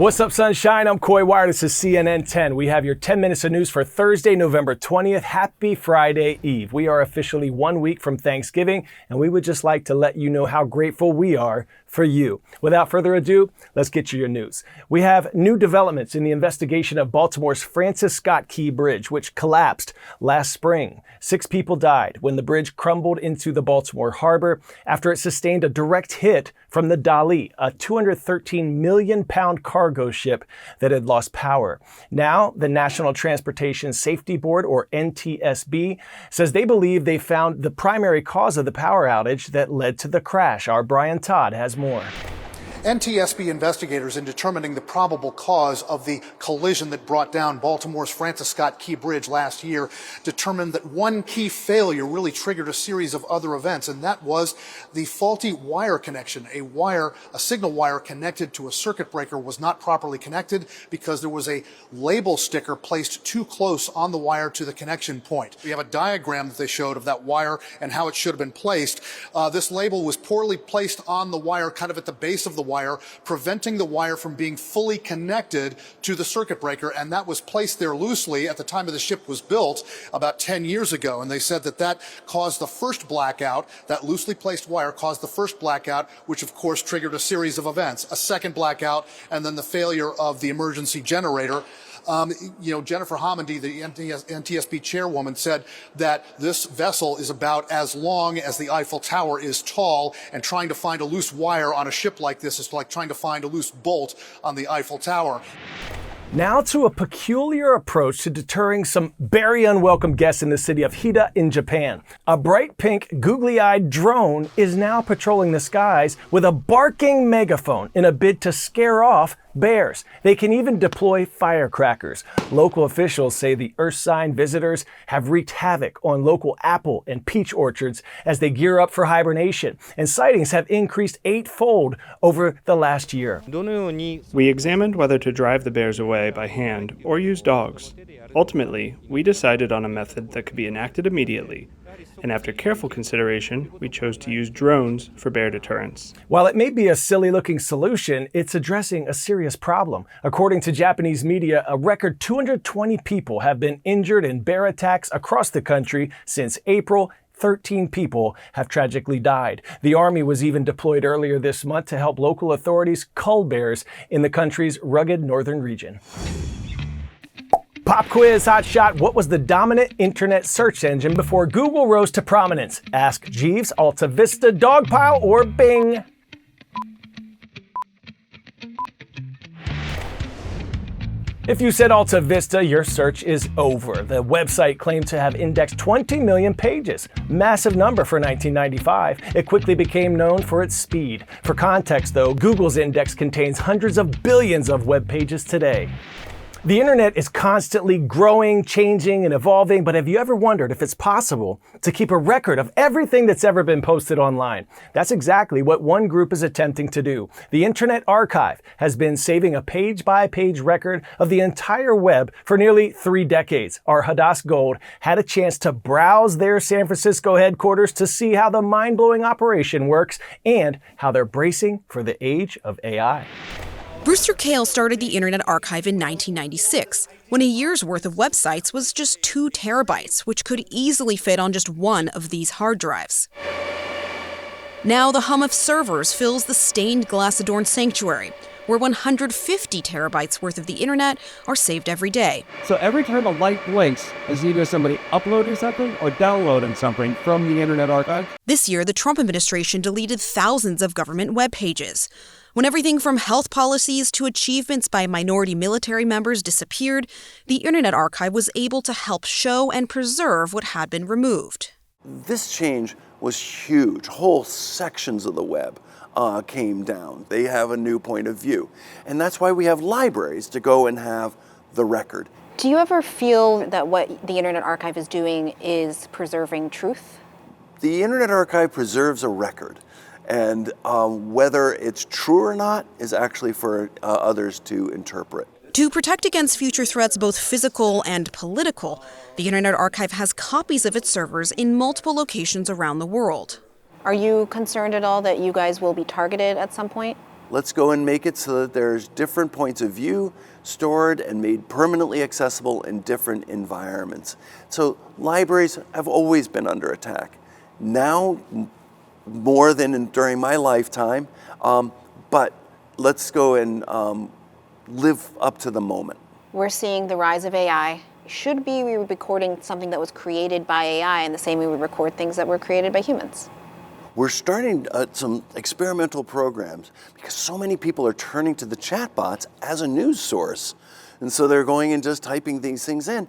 What's up, sunshine? I'm Coy Wire. This is CNN 10. We have your 10 minutes of news for Thursday, November 20th. Happy Friday Eve. We are officially 1 week from Thanksgiving, and we would just like to let you know how grateful we are for you. Without further ado, let's get you your news. We have new developments in the investigation of Baltimore's Francis Scott Key Bridge, which collapsed last spring. 6 people died when the bridge crumbled into the Baltimore harbor after it sustained a direct hit from the Dali, a 213 million pound cargo ship that had lost power. Now, the National Transportation Safety Board, or NTSB, says they believe they found the primary cause of the power outage that led to the crash. Our Brian Todd has more. NTSB investigators, in determining the probable cause of the collision that brought down Baltimore's Francis Scott Key Bridge last year, determined that one key failure really triggered a series of other events, and that was the faulty wire connection. A signal wire connected to a circuit breaker was not properly connected because there was a label sticker placed too close on the wire to the connection point. We have a diagram that they showed of that wire and how it should have been placed. This label was poorly placed on the wire, kind of at the base of the wire, preventing the wire from being fully connected to the circuit breaker, and that was placed there loosely at the time of the ship was built about 10 years ago. And they said that caused the first blackout. That loosely placed wire caused the first blackout, which of course triggered a series of events, a second blackout, and then the failure of the emergency generator. Jennifer Homendy, the NTSB chairwoman, said that this vessel is about as long as the Eiffel Tower is tall, and trying to find a loose wire on a ship like this is like trying to find a loose bolt on the Eiffel Tower. Now to a peculiar approach to deterring some very unwelcome guests in the city of Hida in Japan. A bright pink, googly-eyed drone is now patrolling the skies with a barking megaphone in a bid to scare off bears. They can even deploy firecrackers. Local officials say the Earth sign visitors have wreaked havoc on local apple and peach orchards as they gear up for hibernation, and sightings have increased 8-fold over the last year. We examined whether to drive the bears away by hand or use dogs. Ultimately, we decided on a method that could be enacted immediately, and after careful consideration, we chose to use drones for bear deterrents. While it may be a silly-looking solution, it's addressing a serious problem. According to Japanese media, a record 220 people have been injured in bear attacks across the country since April. 13 people have tragically died. The Army was even deployed earlier this month to help local authorities cull bears in the country's rugged northern region. Pop quiz, hot shot. What was the dominant internet search engine before Google rose to prominence? Ask Jeeves, Alta Vista, Dogpile, or Bing? If you said Alta Vista, your search is over. The website claimed to have indexed 20 million pages. Massive number for 1995. It quickly became known for its speed. For context though, Google's index contains hundreds of billions of web pages today. The internet is constantly growing, changing, and evolving, but have you ever wondered if it's possible to keep a record of everything that's ever been posted online? That's exactly what one group is attempting to do. The Internet Archive has been saving a page-by-page record of the entire web for nearly 3 decades. Our Hadass Gold had a chance to browse their San Francisco headquarters to see how the mind-blowing operation works and how they're bracing for the age of AI. Brewster Kahle started the Internet Archive in 1996, when a year's worth of websites was just 2 terabytes, which could easily fit on just one of these hard drives. Now the hum of servers fills the stained glass-adorned sanctuary, where 150 terabytes worth of the internet are saved every day. So every time a light blinks, is either somebody uploading something or downloading something from the Internet Archive. This year, the Trump administration deleted thousands of government web pages. When everything from health policies to achievements by minority military members disappeared, the Internet Archive was able to help show and preserve what had been removed. This change was huge. Whole sections of the web came down. They have a new point of view. And that's why we have libraries to go and have the record. Do you ever feel that what the Internet Archive is doing is preserving truth? The Internet Archive preserves a record. And whether it's true or not is actually for others to interpret. To protect against future threats, both physical and political, the Internet Archive has copies of its servers in multiple locations around the world. Are you concerned at all that you guys will be targeted at some point? let's go and make it so that there's different points of view stored and made permanently accessible in different environments. So libraries have always been under attack. Now, more than during my lifetime, but let's go and live up to the moment. We're seeing the rise of AI. Should we be recording something that was created by AI in the same way we record things that were created by humans? We're starting some experimental programs because so many people are turning to the chatbots as a news source. And so they're going and just typing these things in.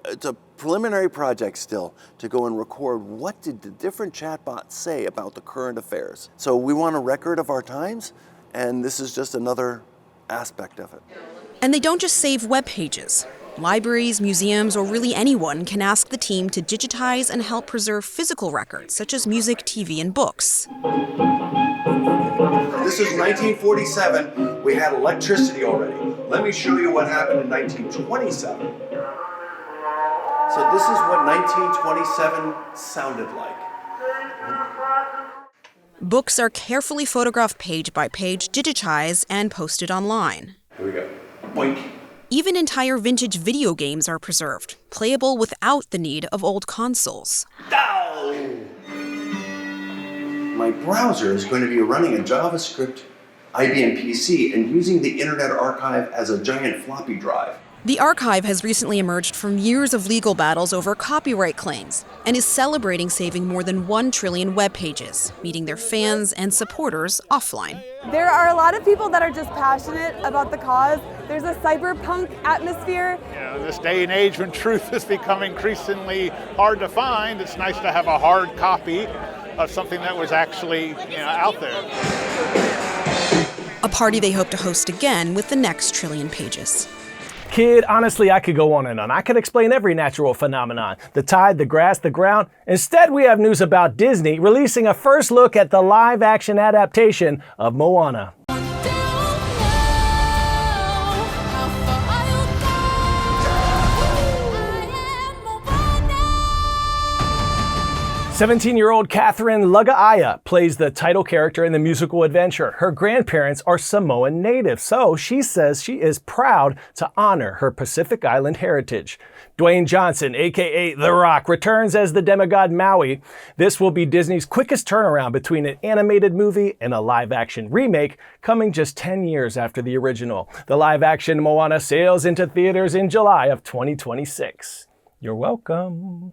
It's a preliminary project still to go and record what did the different chatbots say about the current affairs. So we want a record of our times, and this is just another aspect of it. And they don't just save web pages. Libraries, museums, or really anyone can ask the team to digitize and help preserve physical records, such as music, TV, and books. This is 1947. We had electricity already. Let me show you what happened in 1927. So this is what 1927 sounded like. Books are carefully photographed page by page, digitized, and posted online. Here we go. Boink. Even entire vintage video games are preserved, playable without the need of old consoles. My browser is going to be running a JavaScript IBM PC and using the Internet Archive as a giant floppy drive. The archive has recently emerged from years of legal battles over copyright claims and is celebrating saving more than 1 trillion web pages, meeting their fans and supporters offline. There are a lot of people that are just passionate about the cause. There's a cyberpunk atmosphere. In this day and age when truth has become increasingly hard to find, it's nice to have a hard copy of something that was actually out there. A party they hope to host again with the next trillion pages. Kid, honestly, I could go on and on. I could explain every natural phenomenon. The tide, the grass, the ground. Instead, we have news about Disney releasing a first look at the live-action adaptation of Moana. 17-year-old Catherine Lugai'a plays the title character in the musical adventure. Her grandparents are Samoan natives, so she says she is proud to honor her Pacific Island heritage. Dwayne Johnson, aka The Rock, returns as the demigod Maui. This will be Disney's quickest turnaround between an animated movie and a live-action remake, coming just 10 years after the original. The live-action Moana sails into theaters in July of 2026. You're welcome.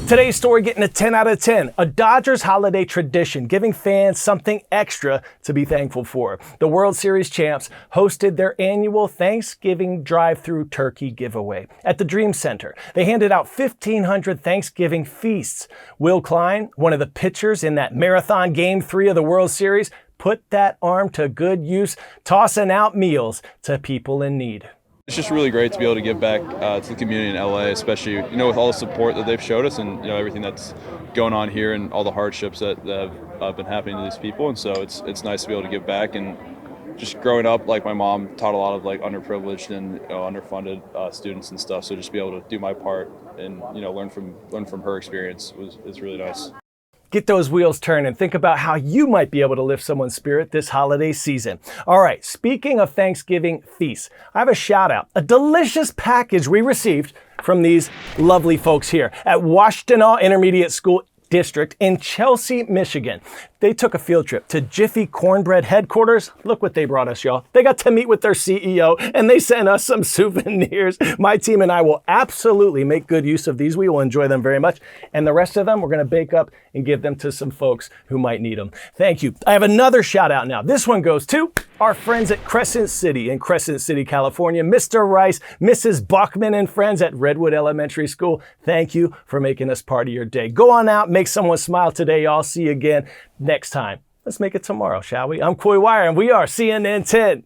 Today's story getting a 10 out of 10. A Dodgers holiday tradition, giving fans something extra to be thankful for. The World Series champs hosted their annual Thanksgiving drive-through turkey giveaway at the Dream Center. They handed out 1,500 Thanksgiving feasts. Will Klein, one of the pitchers in that marathon Game 3 of the World Series, put that arm to good use, tossing out meals to people in need. It's just really great to be able to give back to the community in LA, especially with all the support that they've showed us and everything that's going on here and all the hardships that have been happening to these people. And so it's nice to be able to give back. And just growing up, my mom taught a lot of underprivileged and underfunded students and stuff. So just be able to do my part and learn from her experience is really nice. Get those wheels turning. Think about how you might be able to lift someone's spirit this holiday season. All right, speaking of Thanksgiving feasts, I have a shout out, a delicious package we received from these lovely folks here at Washtenaw Intermediate School District in Chelsea, Michigan. They took a field trip to Jiffy Cornbread headquarters. Look what they brought us, y'all. They got to meet with their CEO and they sent us some souvenirs. My team and I will absolutely make good use of these. We will enjoy them very much. And the rest of them, we're going to bake up and give them to some folks who might need them. Thank you. I have another shout out now. This one goes to our friends at Crescent City in Crescent City, California. Mr. Rice, Mrs. Buckman, and friends at Redwood Elementary School. Thank you for making us part of your day. Go on out, make someone smile today. I'll see you again next time. Let's make it tomorrow, shall we? I'm Coy Wire, and we are CNN 10.